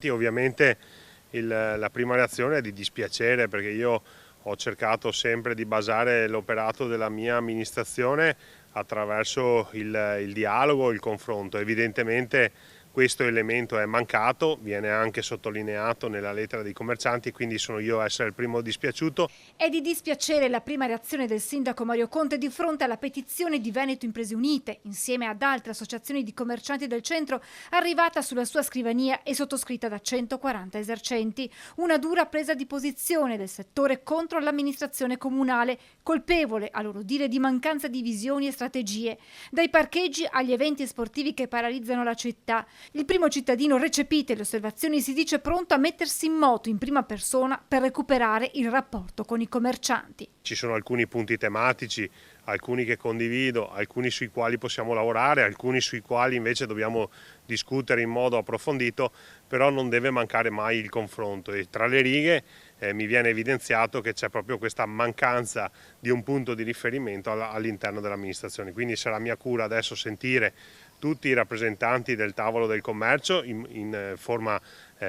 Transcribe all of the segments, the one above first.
Ovviamente la prima reazione è di dispiacere, perché io ho cercato sempre di basare l'operato della mia amministrazione attraverso il dialogo, il confronto. Evidentemente questo elemento è mancato, viene anche sottolineato nella lettera dei commercianti, quindi sono io a essere il primo dispiaciuto. È di dispiacere la prima reazione del sindaco Mario Conte di fronte alla petizione di Veneto Imprese Unite, insieme ad altre associazioni di commercianti del centro, arrivata sulla sua scrivania e sottoscritta da 140 esercenti. Una dura presa di posizione del settore contro l'amministrazione comunale, colpevole, a loro dire, di mancanza di visioni e strategie. Dai parcheggi agli eventi sportivi che paralizzano la città. Il primo cittadino, recepite le osservazioni, si dice pronto a mettersi in moto in prima persona per recuperare il rapporto con i commercianti. Ci sono alcuni punti tematici, alcuni che condivido, alcuni sui quali possiamo lavorare, alcuni sui quali invece dobbiamo discutere in modo approfondito, però non deve mancare mai il confronto e tra le righe mi viene evidenziato che c'è proprio questa mancanza di un punto di riferimento all'interno dell'amministrazione. Quindi sarà mia cura adesso sentire tutti i rappresentanti del tavolo del commercio in forma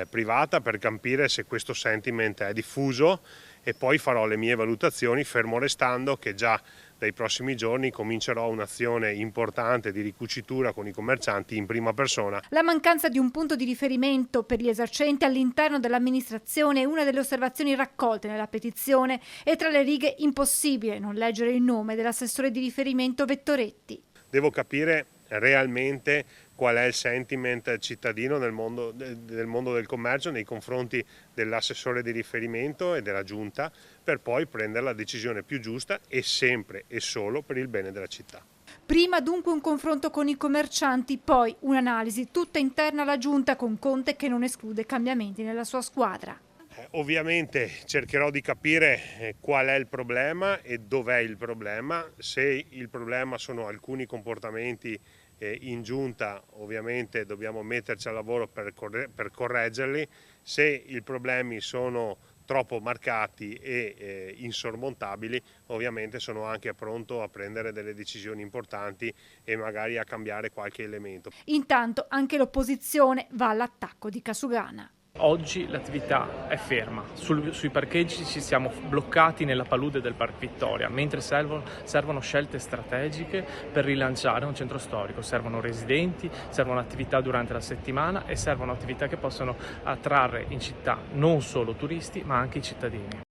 privata per capire se questo sentiment è diffuso, e poi farò le mie valutazioni, fermo restando che già dai prossimi giorni comincerò un'azione importante di ricucitura con i commercianti in prima persona. La mancanza di un punto di riferimento per gli esercenti all'interno dell'amministrazione è una delle osservazioni raccolte nella petizione, e tra le righe impossibile non leggere il nome dell'assessore di riferimento Vettoretti. Devo capire realmente qual è il sentiment cittadino del mondo del commercio nei confronti dell'assessore di riferimento e della giunta, per poi prendere la decisione più giusta e sempre e solo per il bene della città. Prima dunque un confronto con i commercianti, poi un'analisi tutta interna alla giunta, con Conte che non esclude cambiamenti nella sua squadra. Ovviamente cercherò di capire qual è il problema e dov'è il problema. Se il problema sono alcuni comportamenti in giunta, ovviamente dobbiamo metterci al lavoro per correggerli. Se i problemi sono troppo marcati e insormontabili, ovviamente sono anche pronto a prendere delle decisioni importanti e magari a cambiare qualche elemento. Intanto anche l'opposizione va all'attacco di Casugana. Oggi l'attività è ferma, sui parcheggi ci siamo bloccati nella palude del Parc Vittoria, mentre servono scelte strategiche per rilanciare un centro storico, servono residenti, servono attività durante la settimana e servono attività che possono attrarre in città non solo turisti ma anche i cittadini.